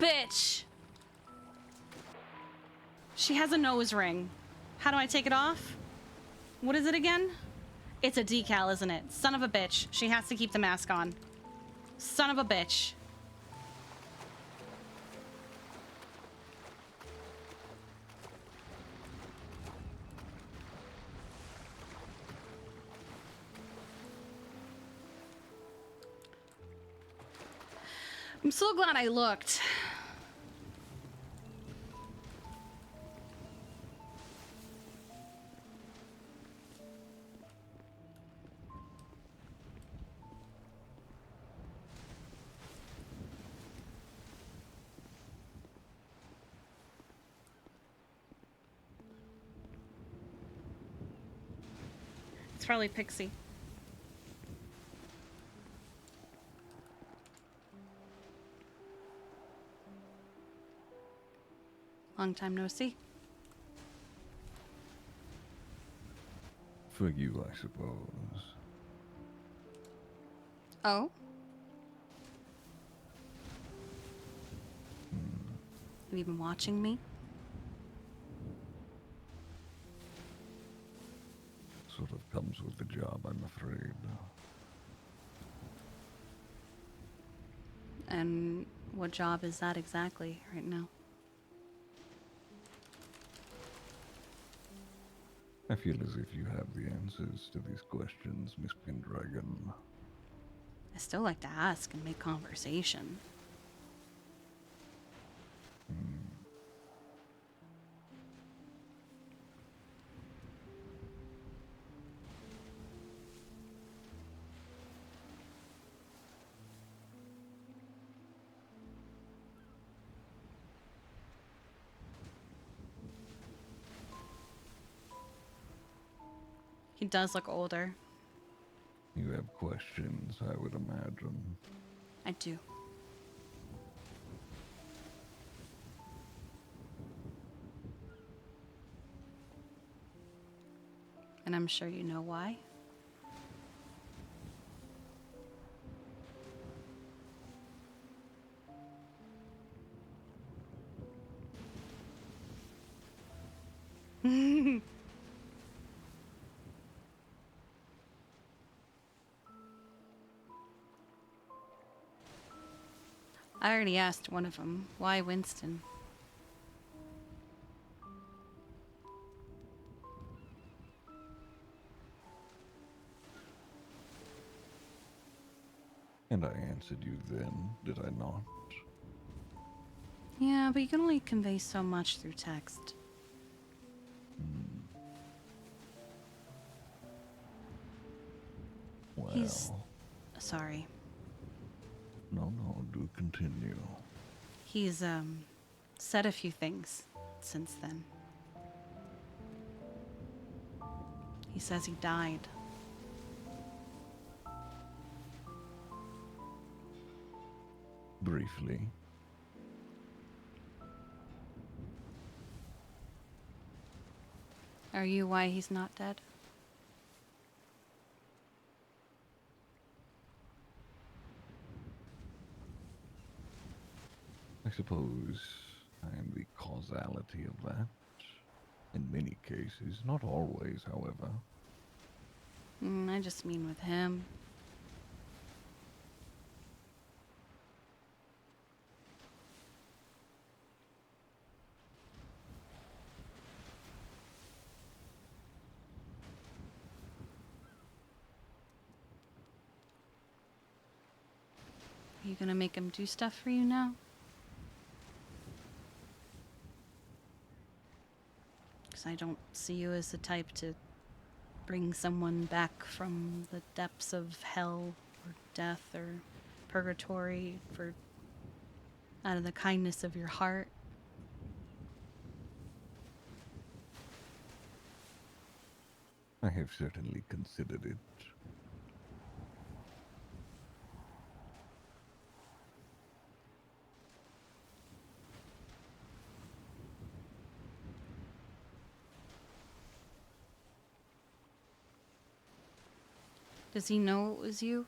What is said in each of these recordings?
bitch! She has a nose ring. How do I take it off? What is it again? It's a decal, isn't it? Son of a bitch. She has to keep the mask on. Son of a bitch. I'm so glad I looked. It's probably Pixie. Long time no see. For you, I suppose. Oh? Have you been watching me? Sort of comes with the job, I'm afraid. And what job is that exactly right now? I feel as if you have the answers to these questions, Miss Pendragon. I still like to ask and make conversation. He does look older. You have questions, I would imagine. I do. And I'm sure you know why. I already asked one of them, why Winston? And I answered you then, did I not? Yeah, but you can only convey so much through text. Well, He's... sorry. No, do continue. He's, said a few things since then. He says he died. Briefly. Are you why he's not dead? I suppose I am the causality of that. In many cases, not always, however. I just mean with him. Are you gonna make him do stuff for you now? Because I don't see you as the type to bring someone back from the depths of hell or death or purgatory for out of the kindness of your heart. I have certainly considered it. Does he know it was you?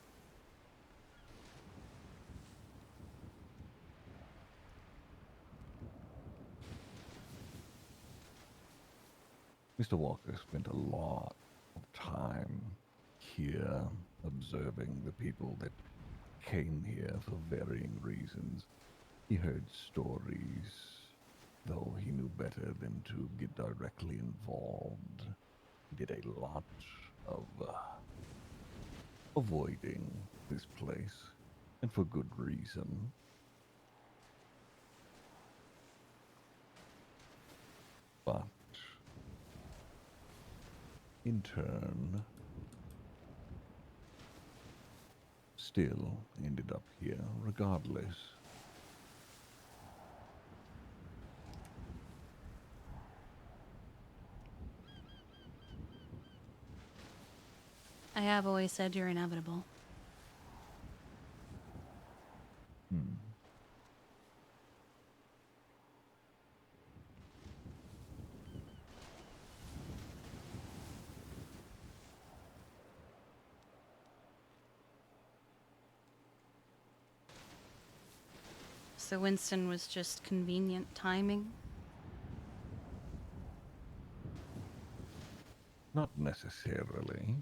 Mr. Walker spent a lot of time here observing the people that came here for varying reasons. He heard stories, though he knew better than to get directly involved. He did a lot of avoiding this place, and for good reason. But in turn, still ended up here regardless. I have always said you're inevitable. Hmm. So Winston was just convenient timing. Not necessarily.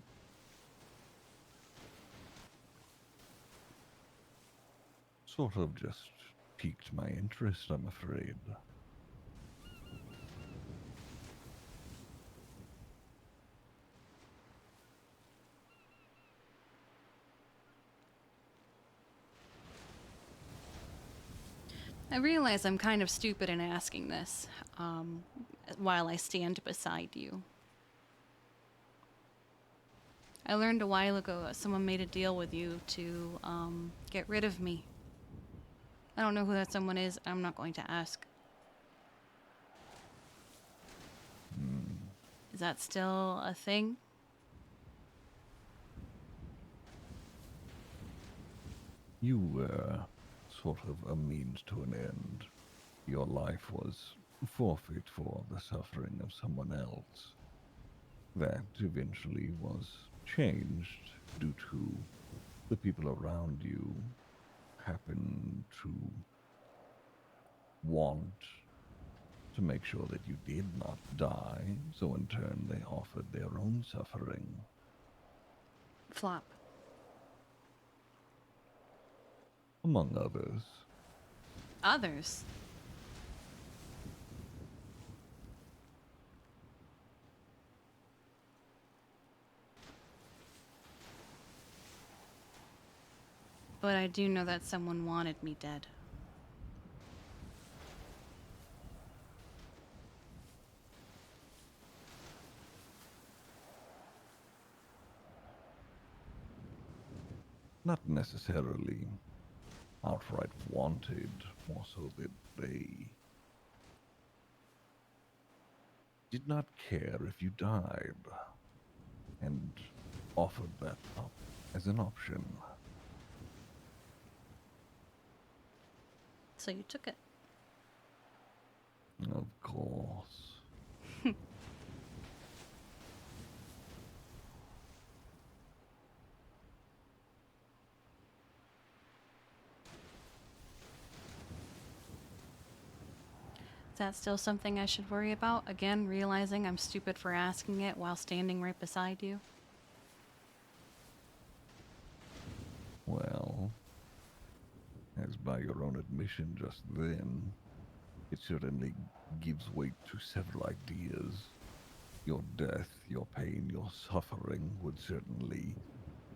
Sort of just piqued my interest, I'm afraid. I realize I'm kind of stupid in asking this um, while I stand beside you. I learned a while ago that someone made a deal with you to get rid of me. I don't know who that someone is. I'm not going to ask. Hmm. Is that still a thing? You were sort of a means to an end. Your life was forfeit for the suffering of someone else. That eventually was changed due to the people around you happen to want to make sure that you did not die, so in turn they offered their own suffering. Flop. Among others. Others. But I do know that someone wanted me dead. Not necessarily outright wanted, more so that they did not care if you died, and offered that up as an option. So you took it. Of course. Is that still something I should worry about? Again, realizing I'm stupid for asking it while standing right beside you? Well, as by your own admission just then, it certainly gives weight to several ideas. Your death, your pain, your suffering would certainly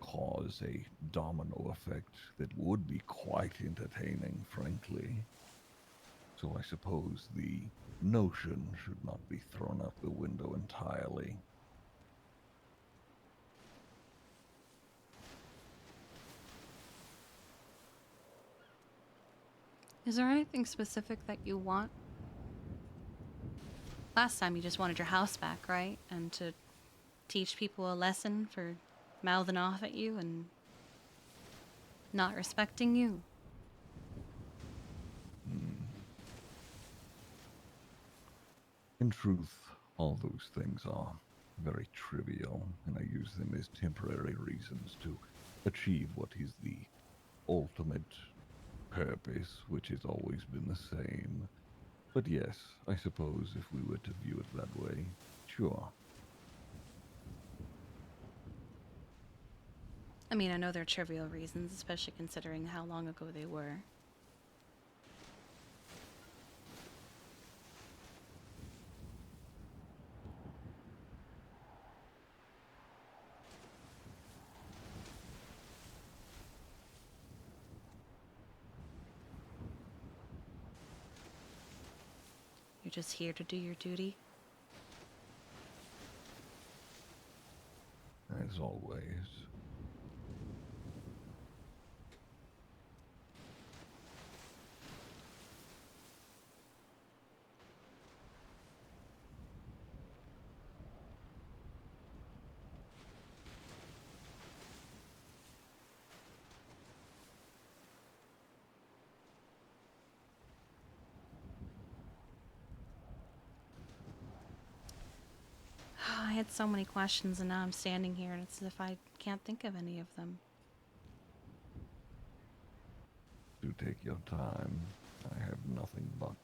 cause a domino effect that would be quite entertaining, frankly. So I suppose the notion should not be thrown out the window entirely. Is there anything specific that you want? Last time you just wanted your house back, right? And to teach people a lesson for mouthing off at you and not respecting you. Hmm. In truth, all those things are very trivial, and I use them as temporary reasons to achieve what is the ultimate purpose, which has always been the same. But yes, I suppose if we were to view it that way, Sure. I mean, I know they're trivial reasons, especially considering how long ago they were. You're just here to do your duty. As always. I had so many questions, and now I'm standing here, and it's as if I can't think of any of them. Do take your time. I have nothing but.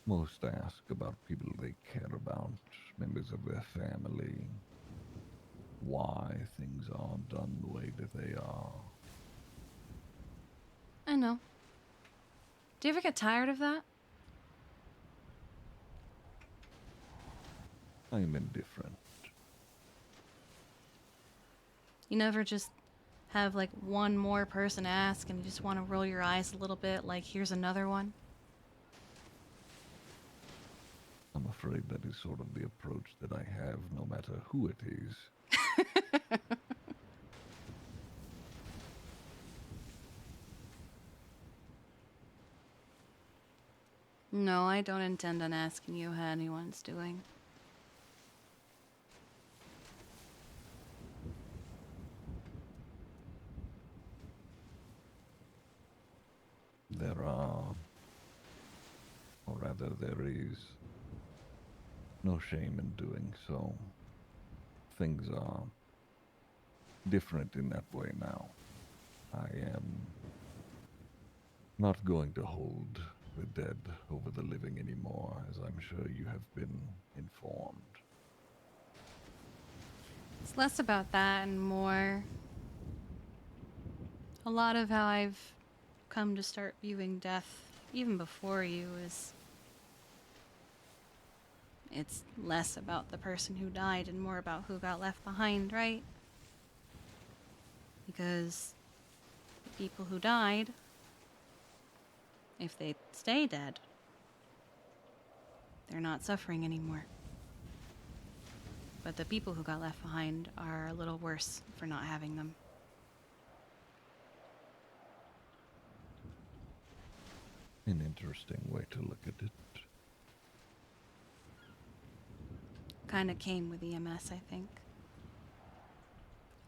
Most ask about people they care about, members of their family, why things are done the way that they are. I know. Do you ever get tired of that? I'm indifferent. You never just have like one more person ask and you just want to roll your eyes a little bit, like, here's another one? I'm afraid that is sort of the approach that I have, no matter who it is. No, I don't intend on asking you how anyone's doing. There are, or rather, there is no shame in doing so. Things are different in that way now. I am not going to hold the dead over the living anymore, as I'm sure you have been informed. It's less about that and more a lot of how I've come to start viewing death, even before you, is it's less about the person who died and more about who got left behind, right? Because the people who died, if they stay dead, they're not suffering anymore. But the people who got left behind are a little worse for not having them. An interesting way to look at it. Kind of came with EMS, I think.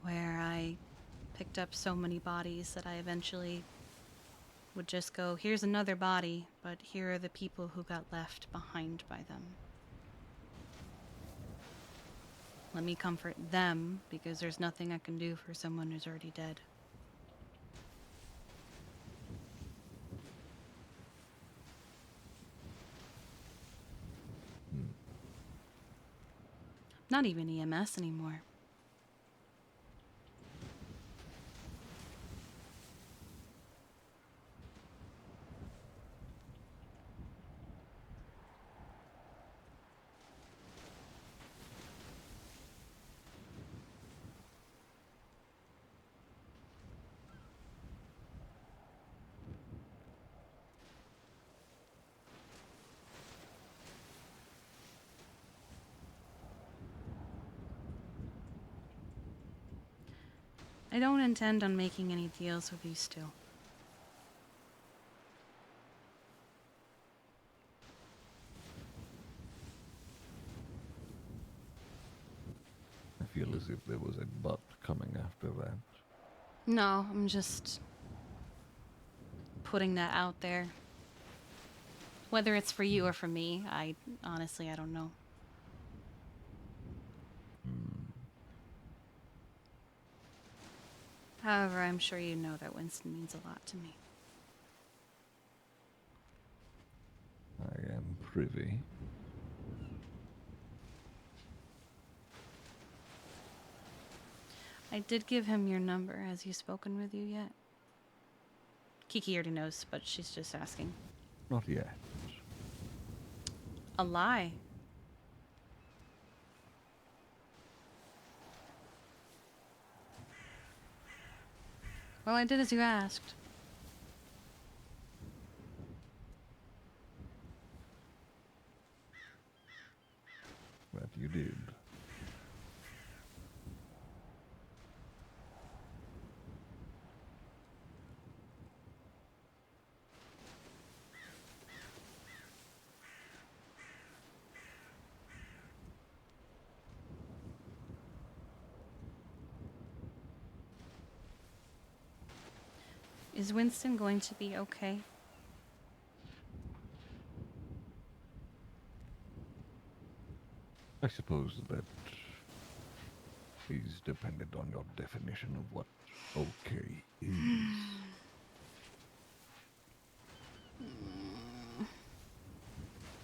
Where I picked up so many bodies that I eventually would just go, here's another body, but here are the people who got left behind by them. Let me comfort them, because there's nothing I can do for someone who's already dead. Hmm. Not even EMS anymore. I don't intend on making any deals with you still. I feel as if there was a but coming after that. No, I'm just putting that out there. Whether it's for you or for me, I don't know. Hmm. However, I'm sure you know that Winston means a lot to me. I am privy. I did give him your number. Has he spoken with you yet? Kiki already knows, but she's just asking. Not yet. A lie. Well, I did as you asked. That you did. Is Winston going to be okay? I suppose that is dependent on your definition of what okay is.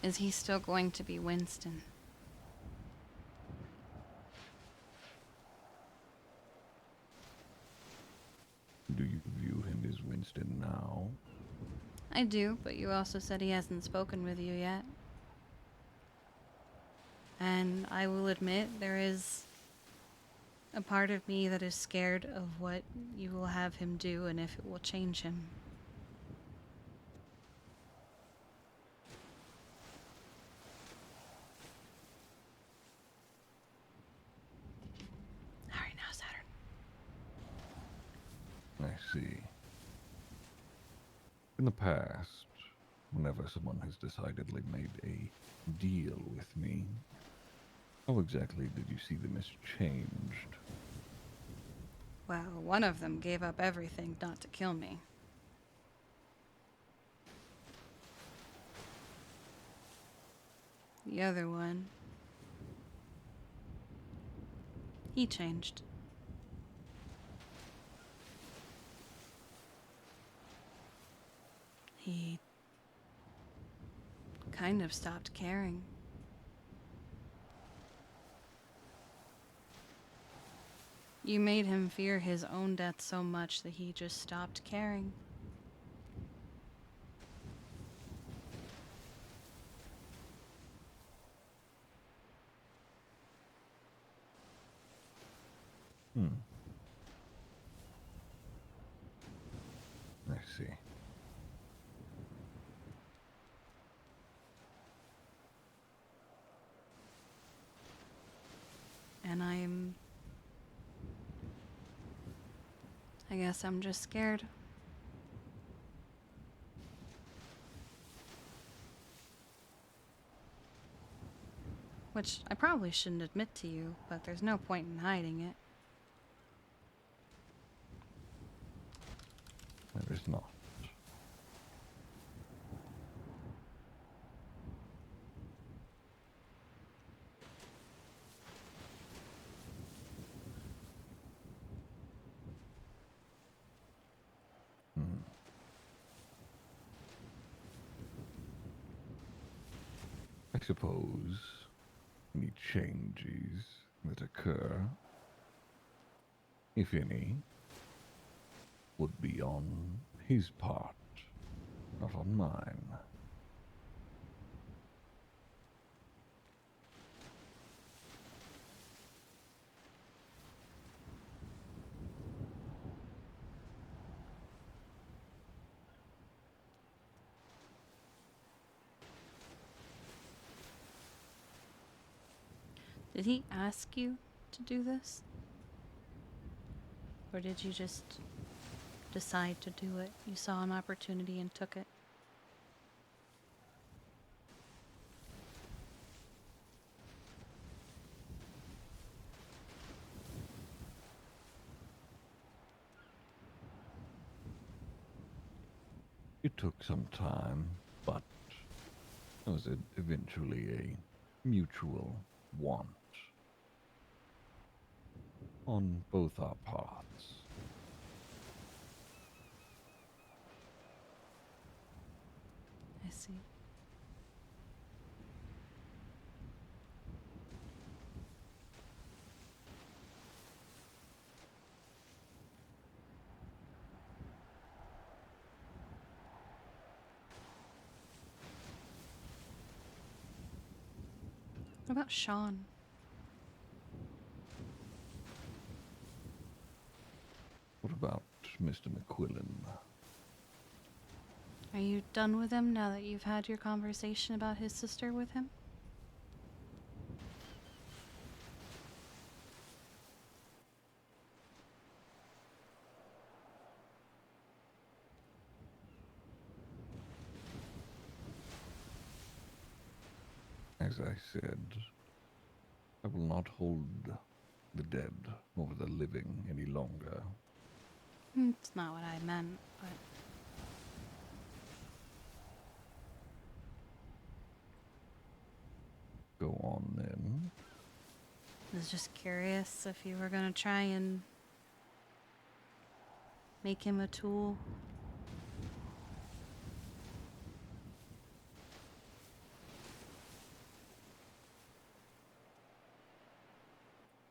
Is he still going to be Winston? Do you view him as Winston now? I do, but you also said he hasn't spoken with you yet. And I will admit, there is a part of me that is scared of what you will have him do and if it will change him. Alright, now Saturn. I see. In the past, whenever someone has decidedly made a deal with me, how exactly did you see them as changed? Well, one of them gave up everything not to kill me. The other one, he changed. He kind of stopped caring. You made him fear his own death so much that he just stopped caring. Hmm. I see. And I guess I'm just scared. Which I probably shouldn't admit to you, but there's no point in hiding it. There is not. Hmm. I suppose any changes that occur, if any, would be on his part, not on mine. Did he ask you to do this? Or did you just decide to do it? You saw an opportunity and took it? It took some time, but it was eventually a mutual want on both our parts. I see. What about Sean? What about Mr. McQuillan? Are you done with him now that you've had your conversation about his sister with him? As I said, I will not hold the dead over the living any longer. It's not what I meant, but Go on then. I was just curious if you were gonna try and make him a tool.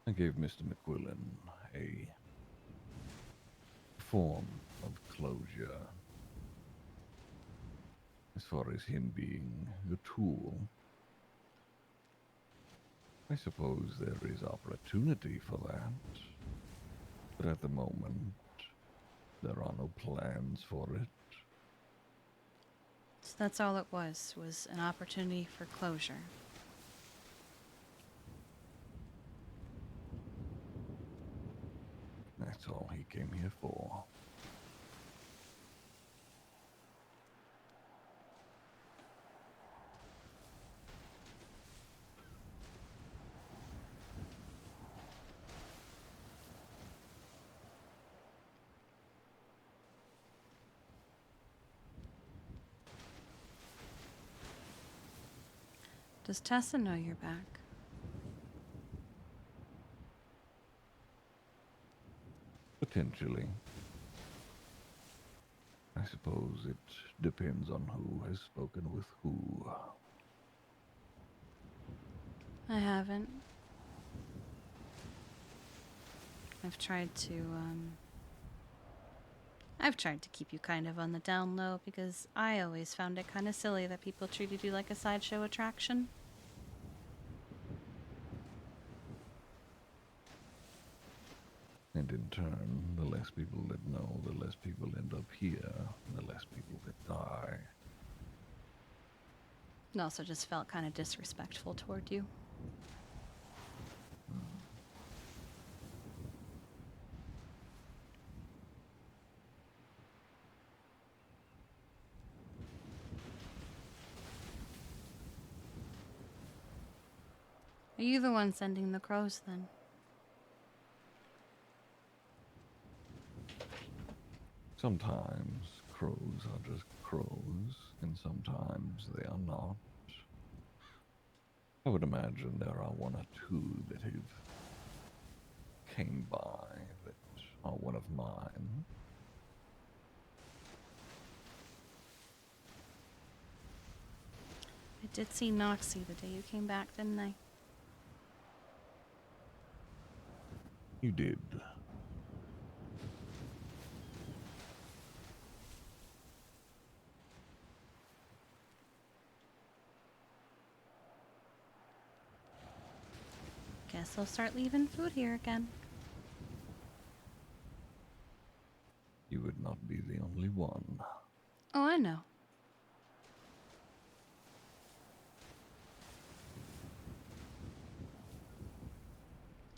I gave Mr. McQuillan a form of closure. As far as him being a tool, I suppose there is opportunity for that. But at the moment, there are no plans for it. So that's all it was an opportunity for closure. That's all he came here for. Does Tessa know you're back? Potentially. I suppose it depends on who has spoken with who. I haven't. I've tried to, I've tried to keep you kind of on the down low because I always found it kind of silly that people treated you like a sideshow attraction. And in turn, the less people that know, the less people end up here, the less people that die. It also just felt kind of disrespectful toward you. Are you the one sending the crows then? Sometimes crows are just crows, and sometimes they are not. I would imagine there are one or two that have came by that are one of mine. I did see Noxie the day you came back, didn't I? You did. Guess I'll start leaving food here again. You would not be the only one. Oh, I know.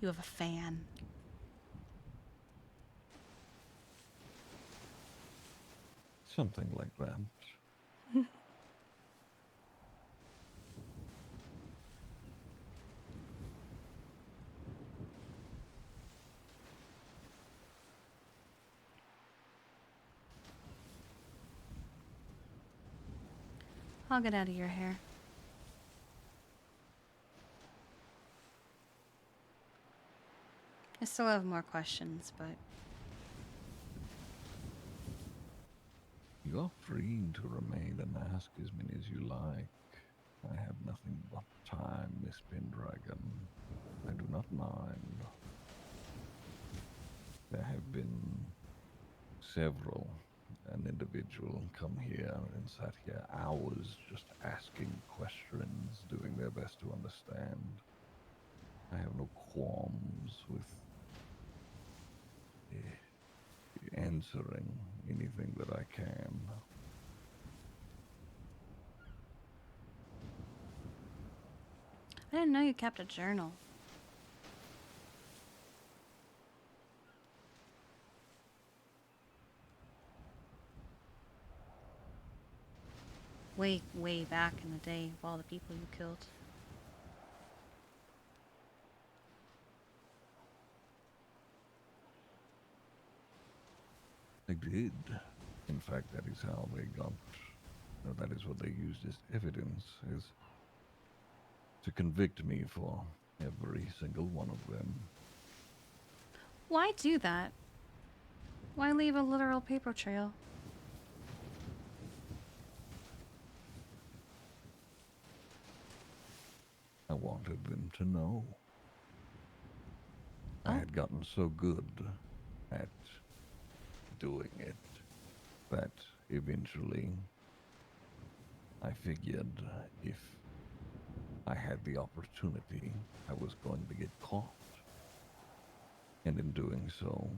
You have a fan. Something like that. I'll get out of your hair. I still have more questions, but You are free to remain and ask as many as you like. I have nothing but time, Miss Pendragon. I do not mind. There have been several. An individual come here and sat here hours just asking questions, doing their best to understand. I have no qualms with answering anything that I can. I didn't know you kept a journal. Way, way back in the day of all the people you killed. I did. In fact, that is how they got, or that is what they used as evidence, is to convict me for every single one of them. Why do that? Why leave a literal paper trail? I wanted them to know. I Oh, had gotten so good at doing it that eventually I figured if I had the opportunity, I was going to get caught. And in doing so,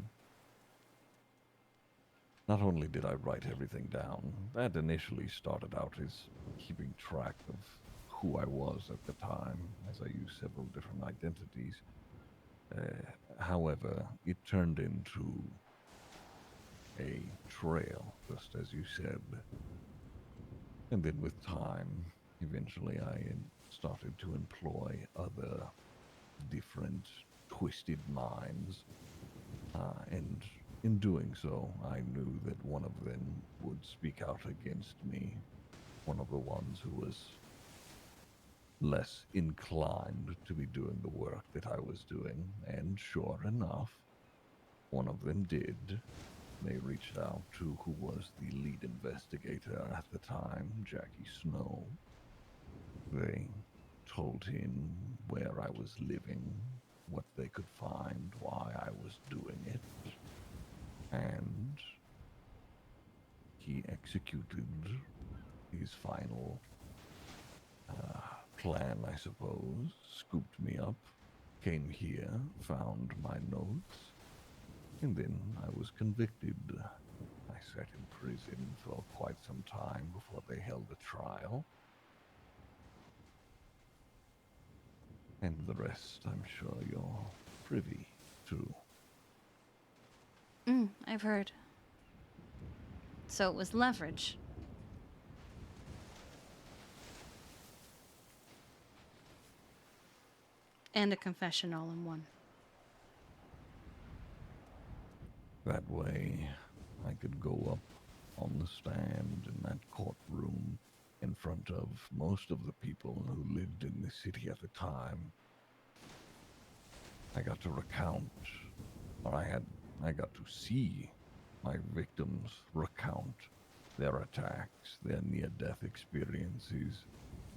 not only did I write everything down, that initially started out as keeping track of who I was at the time, as I used several different identities. However, it turned into a trail, just as you said. And then with time, eventually I started to employ other different twisted minds. And in doing so, I knew that one of them would speak out against me, one of the ones who was less inclined to be doing the work that I was doing. And sure enough, one of them did. They reached out to who was the lead investigator at the time, Jackie Snow. They told him where I was living, what they could find, why I was doing it, and he executed his final plan, I suppose. Scooped me up, came here, found my notes, and then I was convicted. I sat in prison for quite some time before they held a trial. And the rest, I'm sure you're privy to. I've heard. So it was leverage. And a confession all in one. That way, I could go up on the stand in that courtroom in front of most of the people who lived in the city at the time. I got to recount, or I got to see my victims recount their attacks, their near-death experiences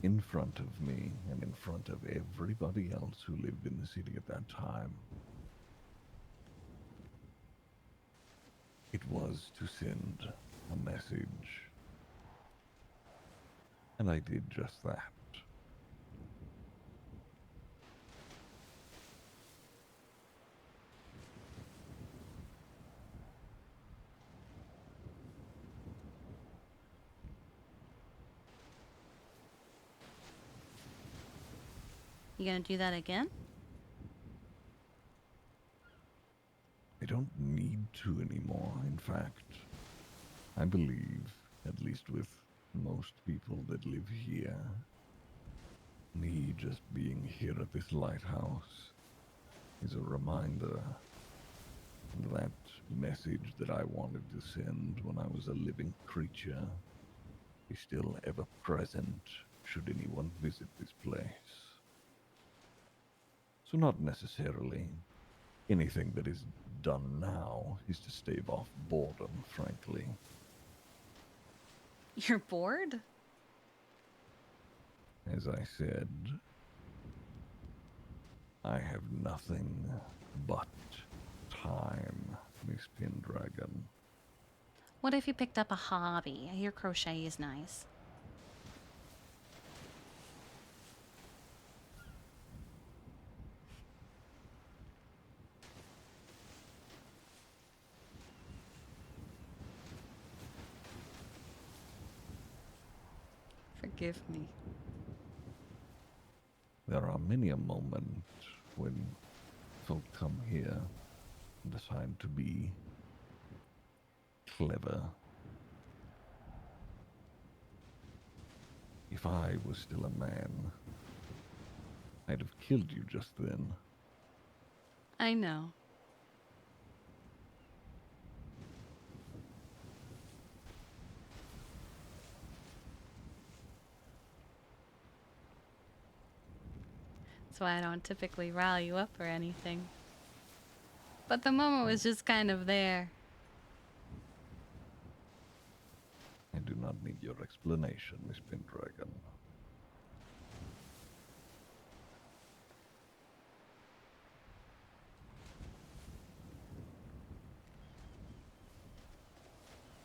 in front of me and in front of everybody else who lived in the city at that time. It was to send a message, and I did just that. You gonna do that again? I don't need to anymore, in fact. I believe, at least with most people that live here, me just being here at this lighthouse is a reminder that message that I wanted to send when I was a living creature is still ever present should anyone visit this place. So, not necessarily anything that is done now is to stave off boredom, frankly. You're bored? As I said, I have nothing but time, Miss Pendragon. What if you picked up a hobby? I hear crochet is nice. Forgive me. There are many a moment when folk come here and decide to be clever. If I was still a man, I'd have killed you just then. I know. That's why I don't typically rile you up or anything. But the moment was just kind of there. I do not need your explanation, Miss Pendragon.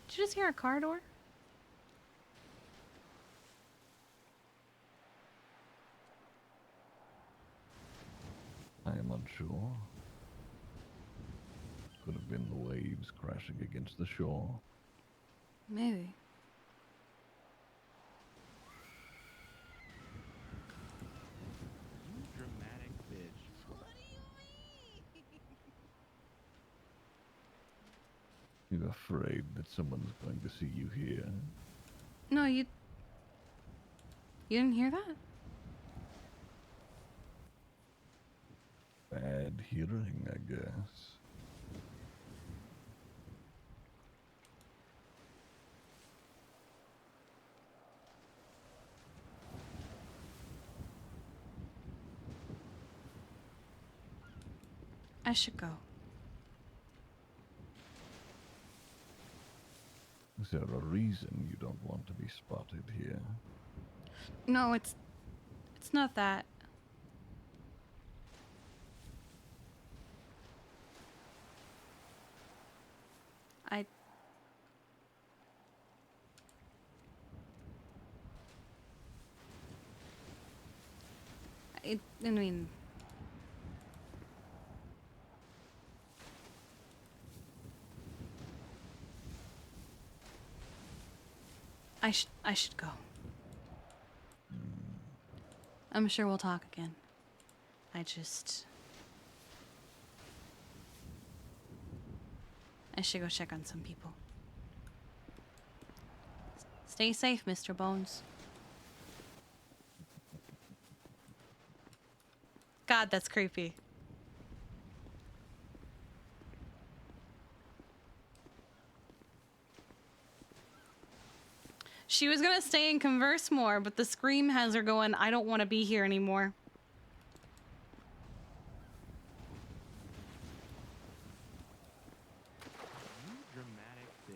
Did you just hear a car door? I am unsure. Could have been the waves crashing against the shore. Maybe. You dramatic bitch. You're afraid that someone's going to see you here. No, you didn't hear that? Bad hearing, I guess. I should go. Is there a reason you don't want to be spotted here? No, it's not that. I I mean, I should go. I'm sure we'll talk again. I should go check on some people. Stay safe, Mr. Bones. God, that's creepy. She was gonna stay and converse more, but the scream has her going, I don't want to be here anymore. You dramatic bitch.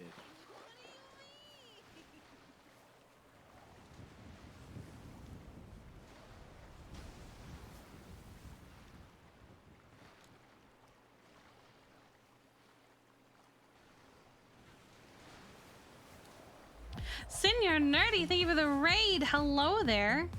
Senior Nerdy, thank you for the raid. Hello there.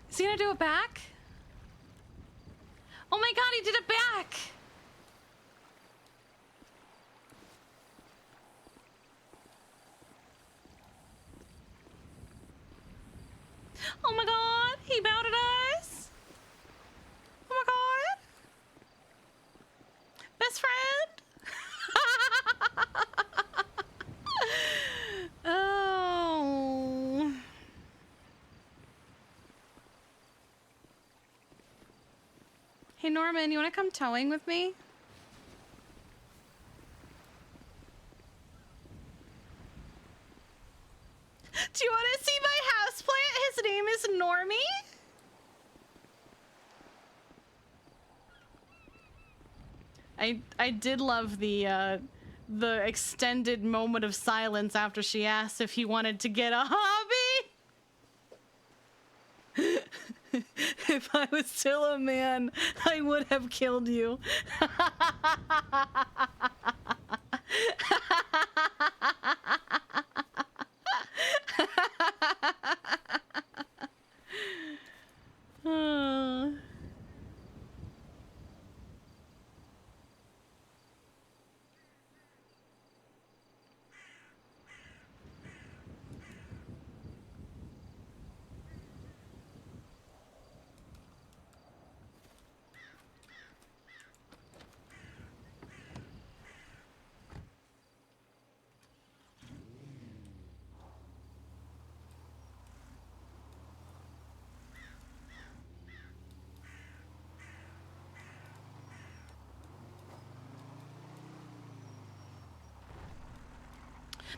Is he gonna do it back? Oh my god, he did it back! Oh my god, he bowed at us! Oh my god! Best friend! Oh. Hey Norman, you wanna come towing with me? I did love the extended moment of silence after she asked if he wanted to get a hobby. If I was still a man, I would have killed you. Uh.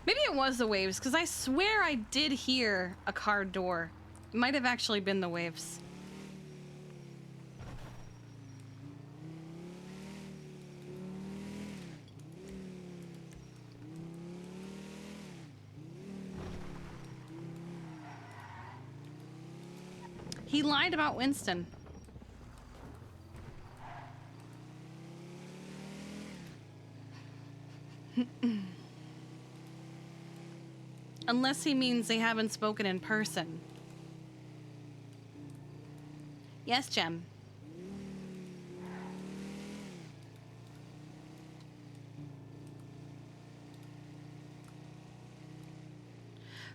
Maybe it was the waves, because I swear I did hear a car door. It might have actually been the waves. He lied about Winston. Unless he means they haven't spoken in person. Yes, Jem.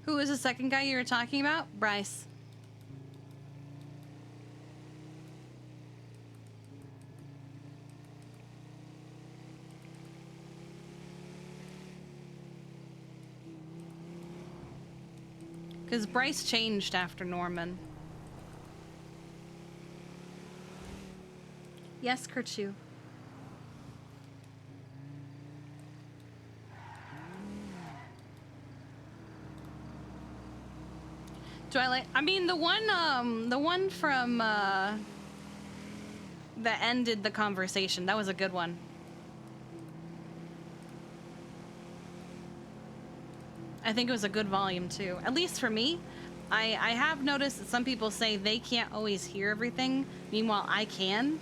Who was the second guy you were talking about? Bryce. Because Bryce changed after Norman. Yes, Kerchu. Do I like? I mean, the one from that ended the conversation. That was a good one. I think it was a good volume too. At least for me. I have noticed that some people say they can't always hear everything. Meanwhile, I can.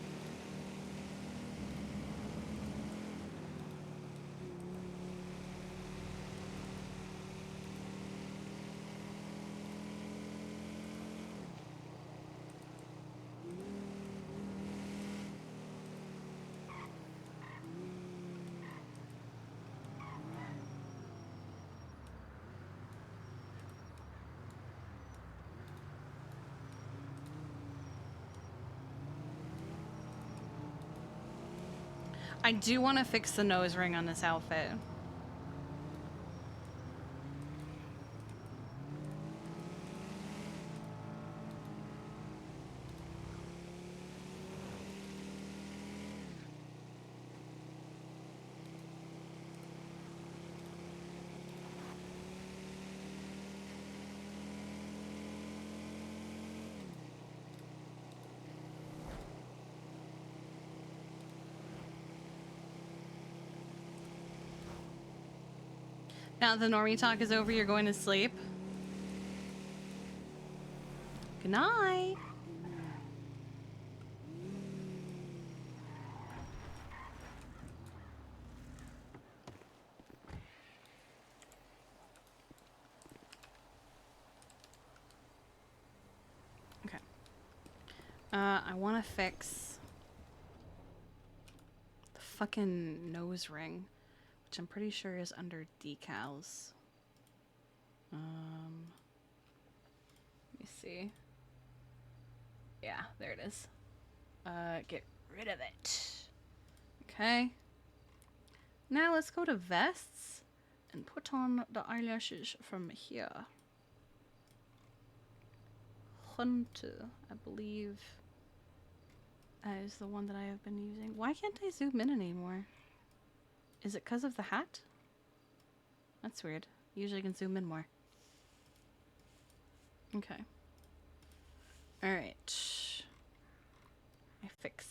I do want to fix the nose ring on this outfit. Now that the normie talk is over, you're going to sleep. Good night. Okay. I want to fix the fucking nose ring, which I'm pretty sure is under decals. Let me see. Yeah, there it is. Get rid of it. Okay. Now let's go to vests and put on the eyelashes from here. Hunter, I believe, is the one that I have been using. Why can't I zoom in anymore? Is it because of the hat? That's weird. Usually I can zoom in more. Okay. Alright. I fix